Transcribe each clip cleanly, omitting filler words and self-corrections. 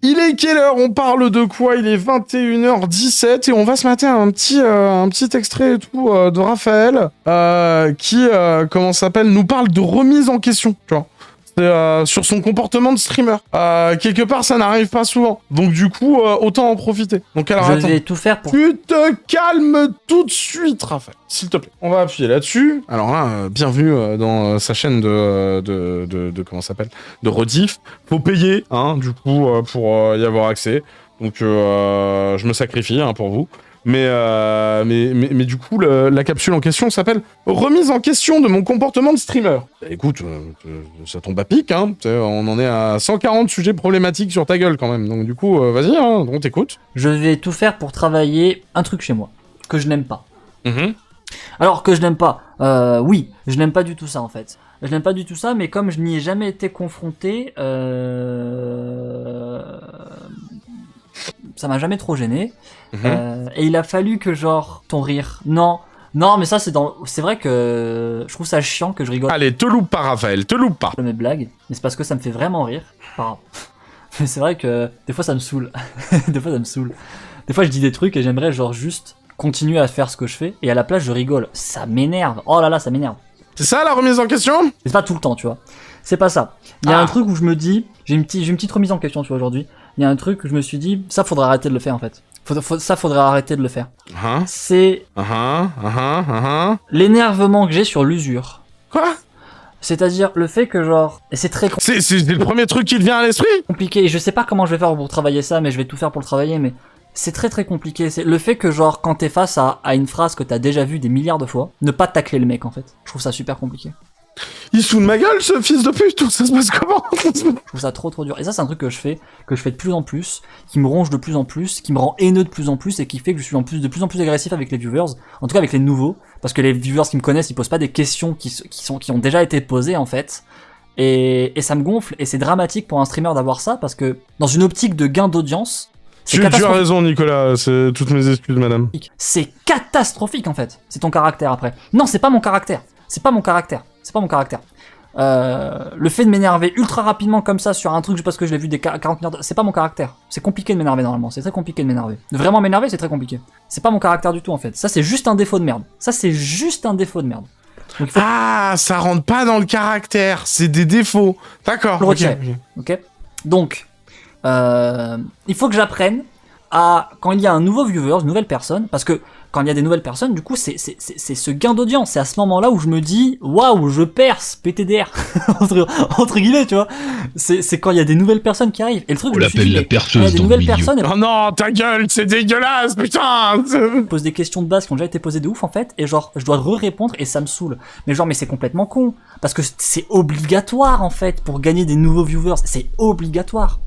Il est quelle heure? On parle de quoi? Il est 21h17 et on va se mater un petit extrait et tout de Raphaël qui, comment ça s'appelle, nous parle de remise en question, tu vois. Sur son comportement de streamer. Quelque part, ça n'arrive pas souvent. Donc du coup, autant en profiter. Donc alors, Je vais tout faire pour... Tu te calmes tout de suite, Raphaël. S'il te plaît. On va appuyer là-dessus. Alors là, bienvenue dans sa chaîne de comment ça s'appelle, de rediff. Faut payer, hein, du coup, pour y avoir accès. Donc je me sacrifie, hein, pour vous. Mais du coup, la capsule en question s'appelle « Remise en question de mon comportement de streamer ». Écoute, ça tombe à pic, hein. On en est à 140 sujets problématiques sur ta gueule, quand même. Donc du coup, vas-y, hein, on t'écoute. Je vais tout faire pour travailler un truc chez moi, que je n'aime pas. Alors, que je n'aime pas, oui, je n'aime pas du tout ça, en fait. Je n'aime pas du tout ça, mais comme je n'y ai jamais été confronté, ça m'a jamais trop gêné. Et il a fallu que genre ton rire. Non, mais ça c'est vrai que je trouve ça chiant que je rigole. Allez, te loupe pas, Raphaël, te loupe pas. Mes blagues, mais c'est parce que ça me fait vraiment rire. Enfin, mais c'est vrai que des fois ça me saoule. Des fois je dis des trucs et j'aimerais genre juste continuer à faire ce que je fais et à la place je rigole. Ça m'énerve. Oh là là, ça m'énerve. C'est ça la remise en question? C'est pas tout le temps, tu vois. C'est pas ça. Il y a un truc où je me dis, j'ai une petite remise en question, tu vois, aujourd'hui. Il y a un truc où je me suis dit, ça faudrait arrêter de le faire en fait. Ça faudrait arrêter de le faire. C'est l'énervement que j'ai sur l'usure. Quoi? C'est-à-dire le fait que genre... Et c'est très c'est le premier truc qui te vient à l'esprit? Compliqué. Et je sais pas comment je vais faire pour travailler ça, mais je vais tout faire pour le travailler, mais... C'est très compliqué. C'est le fait que genre quand t'es face à une phrase que t'as déjà vue des milliards de fois, ne pas tacler le mec en fait. Je trouve ça super compliqué. Il se fout de ma gueule ce fils de pute, ça se passe comment? Je trouve ça trop dur. Et ça c'est un truc que je fais de plus en plus, qui me ronge de plus en plus, qui me rend haineux de plus en plus et qui fait que je suis de plus en plus agressif avec les viewers, en tout cas avec les nouveaux, parce que les viewers qui me connaissent ils posent pas des questions qui ont déjà été posées en fait. Et ça me gonfle et c'est dramatique pour un streamer d'avoir ça parce que dans une optique de gain d'audience, tu as raison, Nicolas, c'est toutes mes excuses, madame. C'est catastrophique, en fait. C'est ton caractère, après. Non, c'est pas mon caractère. Le fait de m'énerver ultra rapidement comme ça sur un truc juste parce que je l'ai vu des 40 heures, c'est pas mon caractère. C'est compliqué de m'énerver, normalement. C'est très compliqué de m'énerver. De vraiment m'énerver, c'est très compliqué. C'est pas mon caractère du tout, en fait. Ça, c'est juste un défaut de merde. Donc, ça rentre pas dans le caractère. C'est des défauts. D'accord, ok. Donc... il faut que j'apprenne à, quand il y a un nouveau viewer, une nouvelle personne, parce que quand il y a des nouvelles personnes, du coup, c'est ce gain d'audience. C'est à ce moment-là où je me dis, waouh, je perce, PTDR, entre guillemets, tu vois. C'est quand il y a des nouvelles personnes qui arrivent. Et le truc, on l'appelle la perceuse il y a des dans nouvelles le milieu. personnes. Oh non, ta gueule, c'est dégueulasse, putain. Je pose des questions de base qui ont déjà été posées de ouf, en fait, et genre, je dois répondre et ça me saoule. Mais genre, mais c'est complètement con. Parce que c'est obligatoire, en fait, pour gagner des nouveaux viewers. C'est obligatoire.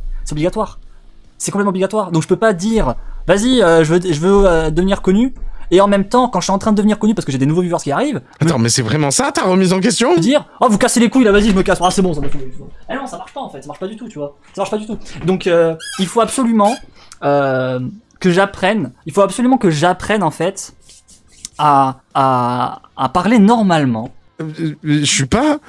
C'est complètement obligatoire. Donc je peux pas dire, vas-y, je veux devenir connu. Et en même temps, quand je suis en train de devenir connu parce que j'ai des nouveaux viewers qui arrivent... Attends, mais c'est vraiment ça ta remise en question? Dire, oh vous cassez les couilles là, vas-y, je me casse. Ah c'est bon, ça va tout. Eh non, ça marche pas en fait, ça marche pas du tout, tu vois. Ça marche pas du tout. Donc il faut absolument que j'apprenne en fait à parler normalement. Je suis pas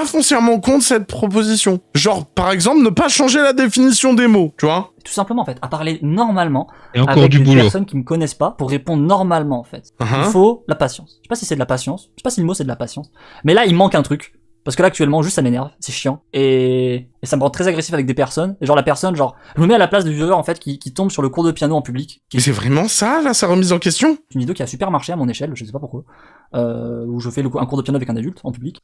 foncièrement contre cette proposition. Genre, par exemple, ne pas changer la définition des mots, tu vois. Tout simplement, en fait, à parler normalement et encore avec du des boulot. personnes qui me connaissent pas pour répondre normalement, en fait. Il faut la patience. Je sais pas si c'est de la patience. Je sais pas si le mot c'est de la patience. Mais là, il manque un truc. Parce que là, actuellement, juste ça m'énerve. C'est chiant. Et ça me rend très agressif avec des personnes. Et genre, la personne, genre, je me mets à la place du viewer, en fait, qui tombe sur le cours de piano en public. Mais c'est vraiment ça, là, sa remise en question? Une vidéo qui a super marché à mon échelle, je sais pas pourquoi. Où je fais un cours de piano avec un adulte en public.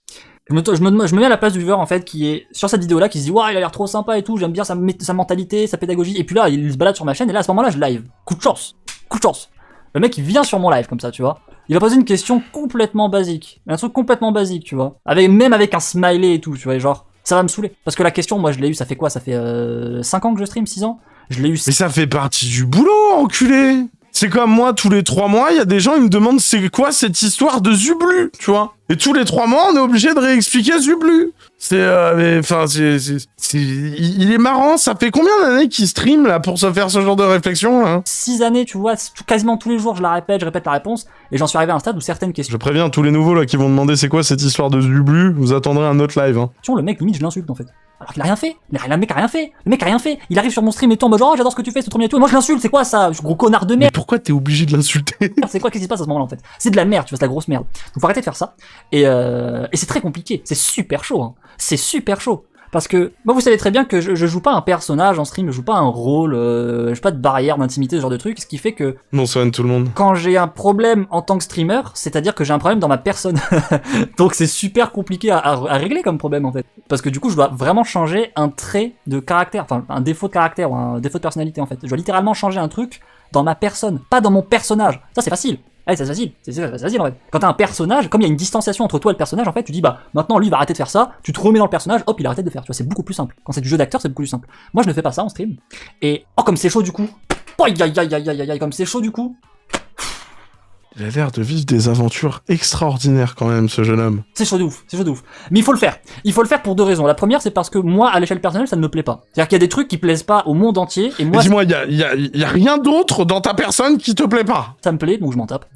Je me mets à la place du viewer en fait qui est sur cette vidéo là qui se dit waouh il a l'air trop sympa et tout, j'aime bien sa mentalité, sa pédagogie, et puis là il se balade sur ma chaîne et là à ce moment là je live. Coup de chance. Le mec il vient sur mon live comme ça tu vois. Il va poser une question complètement basique. Un truc complètement basique tu vois. Même avec un smiley et tout tu vois et genre ça va me saouler. Parce que la question moi je l'ai eu ça fait quoi? Ça fait 5 ans que je stream, 6 ans? Je l'ai eu. Mais ça fait partie du boulot enculé. C'est comme moi, tous les 3 mois, il y a des gens, ils me demandent c'est quoi cette histoire de Zublu, tu vois. Et tous les 3 mois, on est obligé de réexpliquer Zublu. Il est marrant, ça fait combien d'années qu'il stream, là, pour se faire ce genre de réflexion, là? 6 années, tu vois, quasiment tous les jours, je répète la réponse, et j'en suis arrivé à un stade où certaines questions... Je préviens tous les nouveaux, là, qui vont demander c'est quoi cette histoire de Zublu, vous attendrez un autre live, hein. Le mec, limite, je l'insulte, en fait. Alors qu'il a rien fait. Le mec a rien fait. Le mec a rien fait. Il arrive sur mon stream et tout en mode genre, oh, j'adore ce que tu fais, c'est trop bien et tout. Et moi je l'insulte, c'est quoi ça? Gros connard de Mais merde. pourquoi t'es obligé de l'insulter? C'est quoi, qu'est-ce qui se passe à ce moment-là en fait? C'est de la merde, tu vois, c'est de la grosse merde. Donc faut arrêter de faire ça. Et c'est très compliqué. C'est super chaud, hein. C'est super chaud. Parce que, moi vous savez très bien que je joue pas un personnage en stream, je joue pas un rôle, je joue pas de barrière d'intimité, ce genre de truc, ce qui fait que Bonsoir tout le monde. quand j'ai un problème en tant que streamer, c'est-à-dire que j'ai un problème dans ma personne. Donc c'est super compliqué à régler comme problème en fait. Parce que du coup je dois vraiment changer un trait de caractère, enfin un défaut de caractère ou un défaut de personnalité en fait. Je dois littéralement changer un truc dans ma personne, pas dans mon personnage. Ça c'est facile. Ouais, c'est facile, c'est facile en fait. Quand t'as un personnage, comme il y a une distanciation entre toi et le personnage, en fait, tu dis bah maintenant lui il va arrêter de faire ça, tu te remets dans le personnage, hop il a arrêté de faire, tu vois, c'est beaucoup plus simple. Quand c'est du jeu d'acteur, c'est beaucoup plus simple. Moi je ne fais pas ça en stream. Et oh comme c'est chaud du coup. Aïe aïe aïe aïe aïe aïe, comme c'est chaud du coup. Il a l'air de vivre des aventures extraordinaires quand même, ce jeune homme. C'est chaud de ouf, c'est chaud de ouf. Mais il faut le faire. Il faut le faire pour deux raisons. La première, c'est parce que moi, à l'échelle personnelle, ça ne me plaît pas. C'est-à-dire qu'il y a des trucs qui plaisent pas au monde entier, et moi, Dis-moi, y a rien d'autre dans ta personne qui te plaît pas? ça me plaît, donc je m'en tape.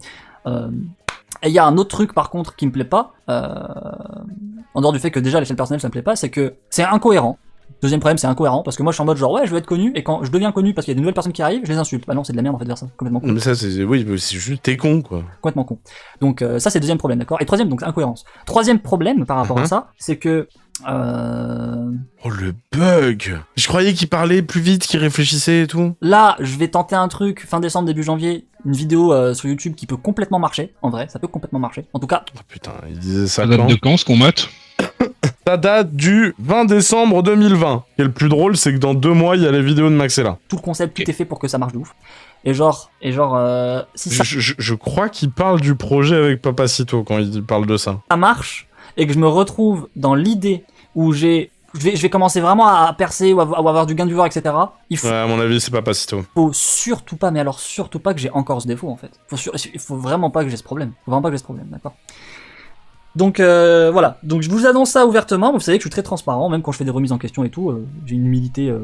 Et il y a un autre truc, par contre, qui me plaît pas, en dehors du fait que déjà, à l'échelle personnelle, ça me plaît pas, c'est que c'est incohérent. Deuxième problème, c'est incohérent, parce que moi, je suis en mode genre, ouais, je veux être connu, et quand je deviens connu parce qu'il y a des nouvelles personnes qui arrivent, je les insulte. Bah non, c'est de la merde, en fait, de faire ça. Complètement con. Non, mais ça, oui, c'est juste, t'es con, quoi. Complètement con. Donc ça c'est le deuxième problème, d'accord. Et troisième, donc incohérence. Troisième problème par rapport à ça, c'est que Oh, le bug! Je croyais qu'il parlait plus vite, qu'il réfléchissait et tout. là, je vais tenter un truc fin décembre, début janvier, une vidéo sur YouTube qui peut complètement marcher. En vrai, ça peut complètement marcher. En tout cas, Oh, putain, il disait ça Ça date quand? de quand ce qu'on mate? Ça date du 20 décembre 2020. Et le plus drôle, c'est que dans 2 mois, il y a les vidéos de Maxella. tout le concept, tout est fait pour que ça marche de ouf. Et genre, si ça, Je crois qu'il parle du projet avec Papacito quand il parle de ça. ça marche, et que je me retrouve dans l'idée où je vais commencer vraiment à percer ou à avoir du gain du voir, etc. Il Ouais, à mon avis, c'est Papacito. faut surtout pas, mais alors surtout pas que j'ai encore ce défaut en fait. Il faut vraiment pas que j'ai ce problème. Faut vraiment pas que j'ai ce problème, d'accord. Donc voilà, donc je vous annonce ça ouvertement, vous savez que je suis très transparent, même quand je fais des remises en question et tout, j'ai une humilité,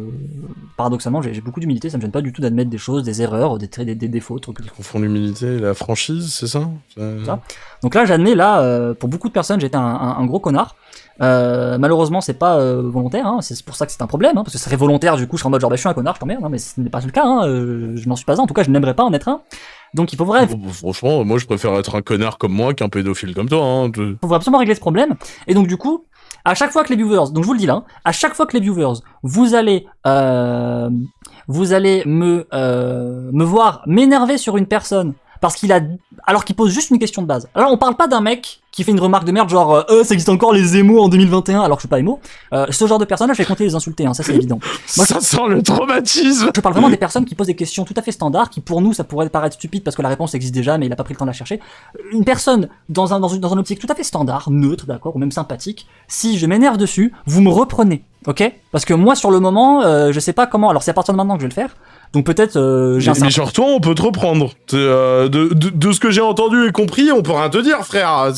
paradoxalement j'ai beaucoup d'humilité, ça me gêne pas du tout d'admettre des choses, des erreurs, des défauts, trucs. Tu confonds l'humilité et la franchise, c'est ça? Ça. Donc là j'admets, là, pour beaucoup de personnes j'étais un gros connard, malheureusement c'est pas volontaire, hein, c'est pour ça que c'est un problème, hein, parce que ça serait volontaire du coup je serais en mode genre bah, je suis un connard, je t'emmerde, hein, mais ce n'est pas le cas, hein, je n'en suis pas un, en tout cas je n'aimerais pas en être un. Donc il faut vraiment, Bon, franchement, moi je préfère être un connard comme moi qu'un pédophile comme toi. Hein. faut absolument régler ce problème. Et donc du coup, à chaque fois que les viewers, donc je vous le dis là, hein, à chaque fois que les viewers, vous allez me voir m'énerver sur une personne parce alors qu'il pose juste une question de base. Alors on parle pas d'un mec qui fait une remarque de merde genre ça existe encore les émos en 2021 alors que je suis pas émo. Ce genre de personne là, je vais compter les insulter, hein, ça c'est évident. Moi, ça sent le traumatisme. je parle vraiment des personnes qui posent des questions tout à fait standards, qui pour nous ça pourrait paraître stupide parce que la réponse existe déjà mais il a pas pris le temps de la chercher. Une personne dans un optique tout à fait standard, neutre, d'accord, ou même sympathique, si je m'énerve dessus, vous me reprenez, ok? Parce que moi sur le moment, je sais pas comment, alors c'est à partir de maintenant que je vais le faire, donc peut-être j'ai un Mais sur toi, on peut te reprendre. De ce que j'ai entendu et compris, on peut rien te dire, frère.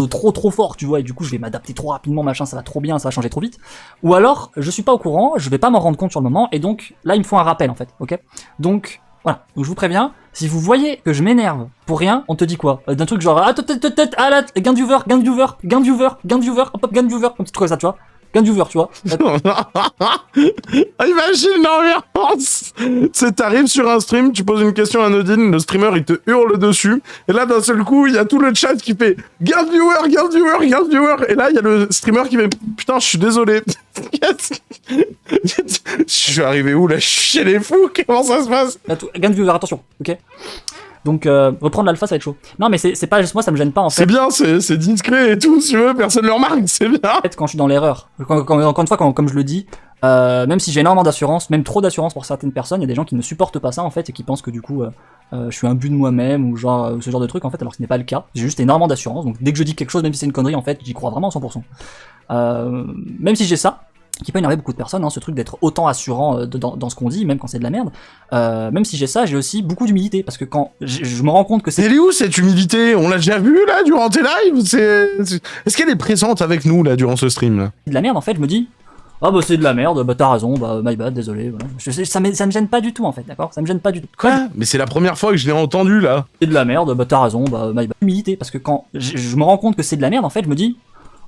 trop fort, tu vois, et du coup je vais m'adapter trop rapidement, machin, ça va trop bien, ça va changer trop vite. Ou alors, je suis pas au courant, je vais pas m'en rendre compte sur le moment, et donc là il me faut un rappel en fait, ok? Donc voilà, donc je vous préviens, si vous voyez que je m'énerve pour rien, on te dit quoi? D'un truc genre ah là, gain de viewer, hop gain de viewer, un petit truc comme ça, tu vois? Gain de viewer, tu vois? Imagine l'ambiance. C'est t'arrives sur un stream, tu poses une question anodine, le streamer il te hurle dessus, et là d'un seul coup il y a tout le chat qui fait gain de viewer, et là il y a le streamer qui fait putain je suis désolé. Je suis arrivé où là? Je suis chez les fous, comment ça se passe? Gain de viewer, attention, ok? Donc reprendre l'alpha ça va être chaud. Non mais c'est pas juste moi, ça me gêne pas en fait. C'est bien, c'est discret et tout, si tu veux, personne ne le remarque, c'est bien. En fait, quand je suis dans l'erreur, encore une fois, comme je le dis, même si j'ai énormément d'assurance, même trop d'assurance pour certaines personnes, il y a des gens qui ne supportent pas ça en fait et qui pensent que du coup je suis un but de moi-même ou genre ce genre de truc en fait, alors que ce n'est pas le cas. J'ai juste énormément d'assurance, donc dès que je dis quelque chose, même si c'est une connerie en fait, j'y crois vraiment à 100%. Même si j'ai ça, qui peut énerver beaucoup de personnes, hein, ce truc d'être autant assurant dans ce qu'on dit, même quand c'est de la merde. Même si j'ai ça, j'ai aussi beaucoup d'humilité, parce que quand je me rends compte que c'est... Elle est où cette humilité? On l'a déjà vu là durant tes lives? Est-ce qu'elle est présente avec nous là durant ce stream là? de la merde en fait, je me dis... Ah bah c'est de la merde, bah t'as raison, bah my bad, désolé, voilà. Ça me gêne pas du tout en fait, d'accord? Ça me gêne pas du tout. Quoi? Mais c'est la première fois que je l'ai entendu là. C'est de la merde, bah t'as raison, bah my bad. Humilité, parce que quand je me rends compte que c'est de la merde en fait, je me dis...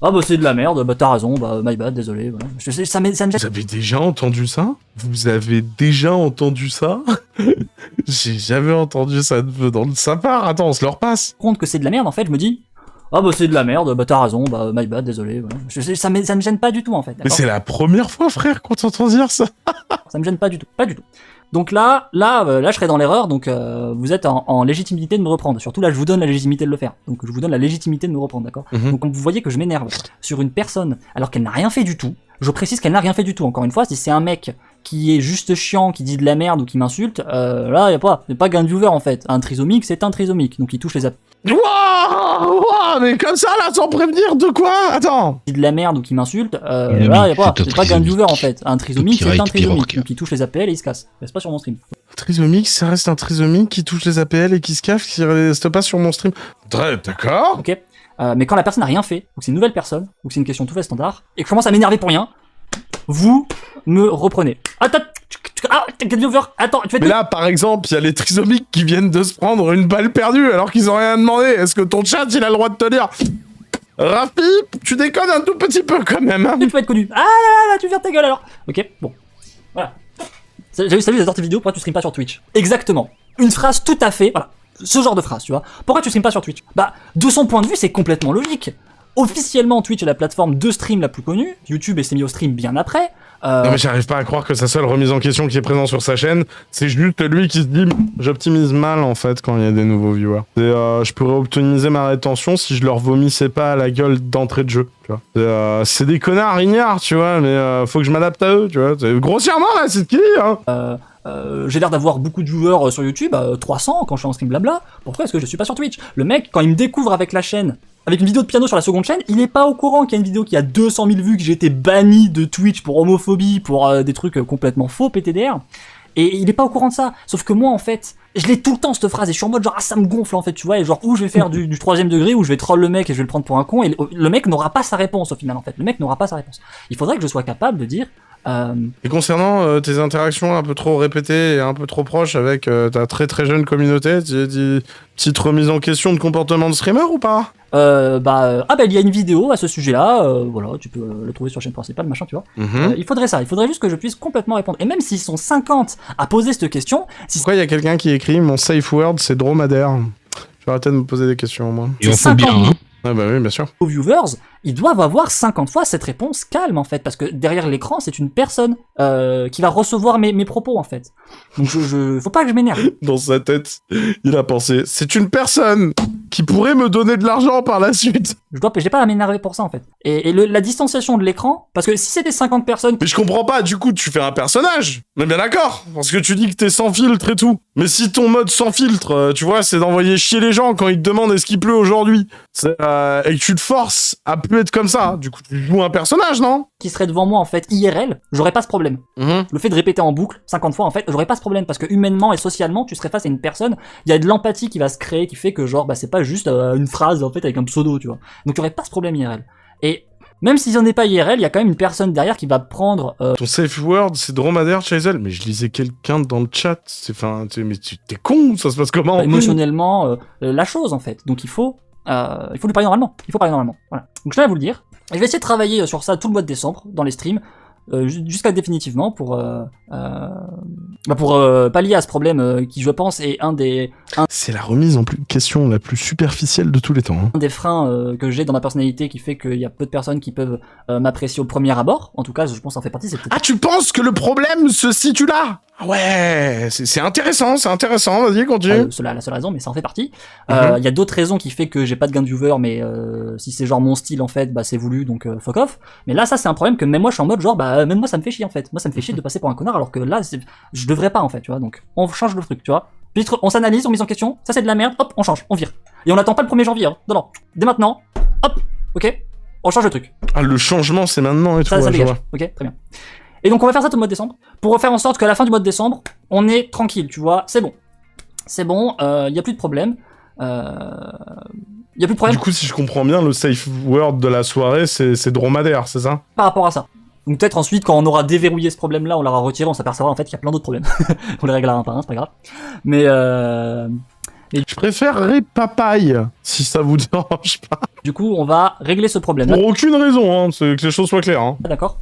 ah bah c'est de la merde, bah t'as raison, bah my bad, désolé, voilà. Je sais, ça me Vous jette avez déjà entendu ça? Vous avez déjà entendu ça? J'ai jamais entendu ça de sa part. Attends, on se le repasse. compte que c'est de la merde, en fait, je me dis, ah bah c'est de la merde, bah t'as raison, bah my bad, désolé, voilà. Je sais, ça me gêne pas du tout, en fait, Mais d'accord. c'est la première fois, frère, qu'on t'entend dire ça. Ça me gêne pas du tout, pas du tout. Donc là, je serais dans l'erreur, donc vous êtes en légitimité de me reprendre. Surtout là, je vous donne la légitimité de le faire. Donc je vous donne la légitimité de me reprendre, d'accord. Donc quand vous voyez que je m'énerve sur une personne alors qu'elle n'a rien fait du tout, je précise qu'elle n'a rien fait du tout. Encore une fois, si c'est un mec qui est juste chiant, qui dit de la merde ou qui m'insulte, là, y a pas gain de viewer en fait. Un trisomique, c'est un trisomique, donc il touche les appels. Wouah, mais comme ça, là, sans prévenir, de quoi? Attends. Dit de la merde ou qui m'insulte, Oui, là, c'est un c'est pas gain de trisomique. viewer en fait. Un trisomique, c'est un Copyright trisomique, Pirorca. donc il touche les APL et il se casse. Reste pas sur mon stream. Trisomique, ça reste un trisomique qui touche les APL et qui se cache, qui reste pas sur mon stream. D'accord. Ok. Mais quand la personne n'a rien fait, ou que c'est une nouvelle personne, ou que c'est une question tout fait standard, et que je commence à m'énerver pour rien, vous me reprenez. Attends, t'as viewer, attends, tu fais Mais là, par exemple, il y a les trisomiques qui viennent de se prendre une balle perdue alors qu'ils ont rien demandé. Est-ce que ton chat, il a le droit de te dire Rafi, tu déconnes un tout petit peu quand même, hein? tu peux être connu. Ah là là, tu viens de ta gueule alors. Ok, bon. Voilà. Salut, j'adore tes vidéos, pourquoi tu streames pas sur Twitch? Exactement. Une phrase tout à fait, voilà. Ce genre de phrase, tu vois. Pourquoi tu streames pas sur Twitch? Bah, de son point de vue, c'est complètement logique. Officiellement, Twitch est la plateforme de stream la plus connue. YouTube est mis au stream bien après. Non mais j'arrive pas à croire que sa seule remise en question qui est présente sur sa chaîne, c'est juste lui qui se dit j'optimise mal en fait quand il y a des nouveaux viewers. Je pourrais optimiser ma rétention si je leur vomissais pas à la gueule d'entrée de jeu, tu vois. C'est des connards ignares, tu vois, mais faut que je m'adapte à eux, tu vois. Grossièrement là, c'est de qui, hein? J'ai l'air d'avoir beaucoup de viewers sur YouTube, 300 quand je suis en stream blabla. Pourquoi est-ce que je suis pas sur Twitch? Le mec, quand il me découvre avec la chaîne, avec une vidéo de piano sur la seconde chaîne, il est pas au courant qu'il y a une vidéo qui a 200 000 vues, que j'ai été banni de Twitch pour homophobie, pour des trucs complètement faux, PTDR. Et il est pas au courant de ça. Sauf que moi, en fait, je l'ai tout le temps cette phrase et je suis en mode genre, ah, ça me gonfle en fait, tu vois, et genre, où je vais faire du troisième degré, où je vais troll le mec et je vais le prendre pour un con, et le mec n'aura pas sa réponse au final, en fait. Le mec n'aura pas sa réponse. Il faudrait que je sois capable de dire, Et concernant tes interactions un peu trop répétées et un peu trop proches avec ta très très jeune communauté, petite remise en question de comportement de streamer ou pas? il y a une vidéo à ce sujet-là, voilà, tu peux le trouver sur la chaîne principale, machin, tu vois. Il faudrait juste que je puisse complètement répondre. Et même s'ils sont 50 à poser cette question, si Pourquoi il y a quelqu'un qui écrit mon safe word c'est dromadaire? Je vais arrêter de me poser des questions au moins. Et on c'est faut bien, 50. hein. Ah bah oui, bien sûr. aux viewers, ils doivent avoir 50 fois cette réponse calme en fait, parce que derrière l'écran, c'est une personne qui va recevoir mes propos en fait. Donc faut pas que je m'énerve. Dans sa tête, il a pensé, c'est une personne qui pourrait me donner de l'argent par la suite. J'ai pas à m'énerver pour ça en fait. Et la distanciation de l'écran, parce que si c'était 50 personnes, Mais je comprends pas, du coup, tu fais un personnage. On est bien d'accord. Parce que tu dis que t'es sans filtre et tout. Mais si ton mode sans filtre, tu vois, c'est d'envoyer chier les gens quand ils te demandent est-ce qu'il pleut aujourd'hui, et que tu te forces à plus être comme ça, du coup, tu joues un personnage, non? qui serait devant moi en fait IRL, j'aurais pas ce problème. Le fait de répéter en boucle 50 fois en fait, j'aurais pas ce problème parce que humainement et socialement, tu serais face à une personne, il y a de l'empathie qui va se créer qui fait que genre bah c'est pas juste une phrase en fait avec un pseudo, tu vois. Donc tu aurais pas ce problème IRL. Et même s'ils en est pas IRL, il y a quand même une personne derrière qui va prendre Ton safe word, c'est dromadaire, Chazel. Mais je lisais quelqu'un dans le chat. Mais t'es con, ça se passe comment? émotionnellement la chose en fait. Donc il faut lui parler normalement. Il faut parler normalement. Voilà. Donc je tiens à vous le dire. Et je vais essayer de travailler sur ça tout le mois de décembre dans les streams. Jusqu'à définitivement pour pallier à ce problème qui je pense est un des C'est la remise en question la plus superficielle de tous les temps. Hein. un des freins que j'ai dans ma personnalité qui fait qu'il y a peu de personnes qui peuvent m'apprécier au premier abord. En tout cas, je pense en fait partie. C'est peut-être Ah, tu penses que le problème se situe là? Ouais, c'est intéressant, vas-y, continue. la seule raison, mais ça en fait partie. Il y a d'autres raisons qui fait que j'ai pas de gain de viewer, mais si c'est genre mon style en fait, bah c'est voulu, donc fuck off. Mais là, ça c'est un problème que même moi je suis en mode genre bah même moi ça me fait chier en fait. Moi ça me fait chier de passer pour un connard alors que là je devrais pas en fait, tu vois. Donc on change le truc, tu vois. Puis on s'analyse, on mise en question. Ça c'est de la merde, hop, on change, on vire. Et on attend pas le 1er janvier, hein. Non, dès maintenant, hop, ok, on change le truc. Ah, le changement, c'est maintenant et tout. Ça ouais, je dégage. vois. Ok, très bien. Et donc on va faire ça tout le mois de décembre pour faire en sorte qu'à la fin du mois de décembre, on est tranquille, tu vois, c'est bon. C'est bon, y a plus de problème. Y a plus de problème Du coup, si je comprends bien, le safe word de la soirée, c'est dromadaire, c'est ça? par rapport à ça. Donc peut-être ensuite, quand on aura déverrouillé ce problème-là, on l'aura retiré, on s'apercevra en fait qu'il y a plein d'autres problèmes. On les réglera un par un, c'est pas grave. Mais Je préférerais papaye, si ça vous dérange pas. Du coup, on va régler ce problème. Pour aucune raison, hein, c'est que les choses soient claires. Hein. D'accord.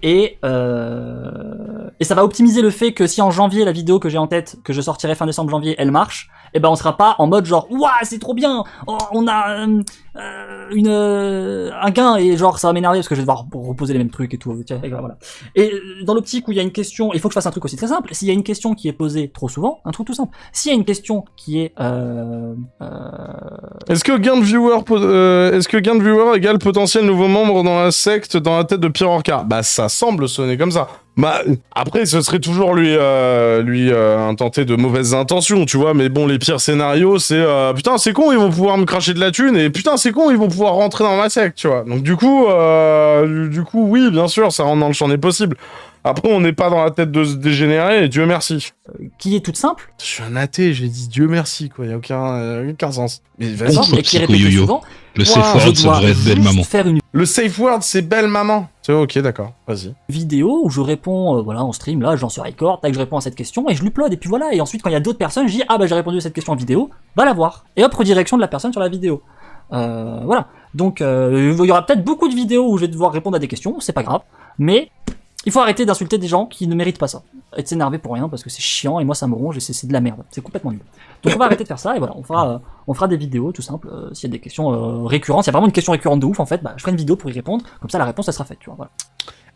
Et ça va optimiser le fait que si en janvier la vidéo que j'ai en tête, que je sortirai fin décembre janvier, elle marche, et ben on sera pas en mode genre ouah c'est trop bien, oh, on a un gain et genre ça va m'énerver parce que je vais devoir reposer les mêmes trucs et tout. Et voilà. Et dans l'optique où il y a une question, il faut que je fasse un truc aussi très simple. S'il y a une question qui est posée trop souvent, un truc tout simple. S'il y a une question qui est est-ce que gain de viewer égale potentiel nouveau membre dans la secte dans la tête de Pierre Orca? Bah ça semble sonner comme ça. Bah après ce serait toujours lui intenter de mauvaises intentions, tu vois, mais bon les pires scénarios c'est putain c'est con ils vont pouvoir me cracher de la thune et putain c'est con ils vont pouvoir rentrer dans ma secte, tu vois. Donc du coup oui bien sûr ça rentre dans le champ des possibles. Après on n'est pas dans la tête de ce dégénéré et Dieu merci. Qui est toute simple. Je suis un athée, j'ai dit Dieu merci quoi, y a aucun sens. Mais vas-y. Et qui répète souvent. Le safe word ça devrait être belle maman. Le safe word c'est belle maman. C'est ok d'accord, vas-y. Vidéo où je réponds voilà en stream là, j'en suis record, tac je réponds à cette question et je l'upload et puis voilà et ensuite quand il y a d'autres personnes, je dis ah bah j'ai répondu à cette question en vidéo, va la voir. Et hop redirection de la personne sur la vidéo. Voilà. Donc il y aura peut-être beaucoup de vidéos où je vais devoir répondre à des questions, c'est pas grave, mais il faut arrêter d'insulter des gens qui ne méritent pas ça. Et de s'énerver pour rien parce que c'est chiant et moi ça me ronge et c'est de la merde. C'est complètement nul. Donc on va arrêter de faire ça et voilà, on fera des vidéos tout simple. S'il y a des questions récurrentes, s'il y a vraiment une question récurrente de ouf en fait, bah je ferai une vidéo pour y répondre. Comme ça la réponse elle sera faite, tu vois. Voilà.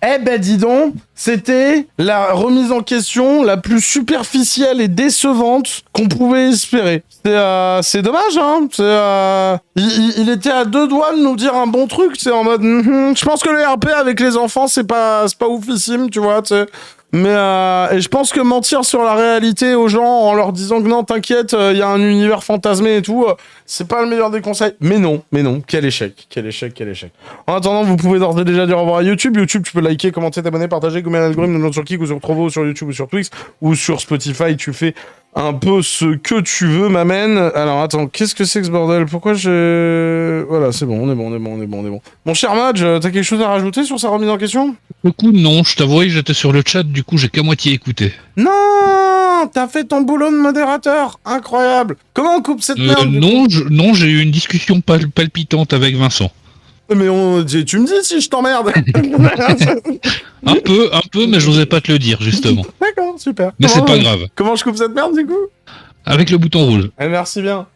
Eh ben dis donc, c'était la remise en question la plus superficielle et décevante qu'on pouvait espérer. C'est dommage, hein. Il était à deux doigts de nous dire un bon truc. C'est en mode, je pense que le RP avec les enfants c'est pas oufissime, tu vois. T'sais. Mais et je pense que mentir sur la réalité aux gens en leur disant que non, t'inquiète, il y a un univers fantasmé et tout, c'est pas le meilleur des conseils. Mais non, quel échec. En attendant, vous pouvez d'ores et déjà dire au revoir à YouTube. YouTube, tu peux liker, commenter, t'abonner, partager, gommer l'algorithme, nous sur Kik ou sur Trovo, sur YouTube ou sur Twix ou sur Spotify. Tu fais un peu ce que tu veux, m'amène. Alors attends, qu'est-ce que c'est que ce bordel? Pourquoi j'ai... Voilà, c'est bon, on est bon. Mon cher Madge, t'as quelque chose à rajouter sur sa remise en question? Du coup, non, je t'avouerai que j'étais sur le chat, du coup j'ai qu'à moitié écouté. Non, t'as fait ton boulot de modérateur, incroyable. Comment on coupe cette merde? Non, j'ai eu une discussion palpitante avec Vincent. Mais tu me dis si je t'emmerde. un peu, mais j'osais pas te le dire, justement. D'accord, super. Mais c'est pas grave. Comment je coupe cette merde, du coup? Avec le bouton rouge. Merci bien.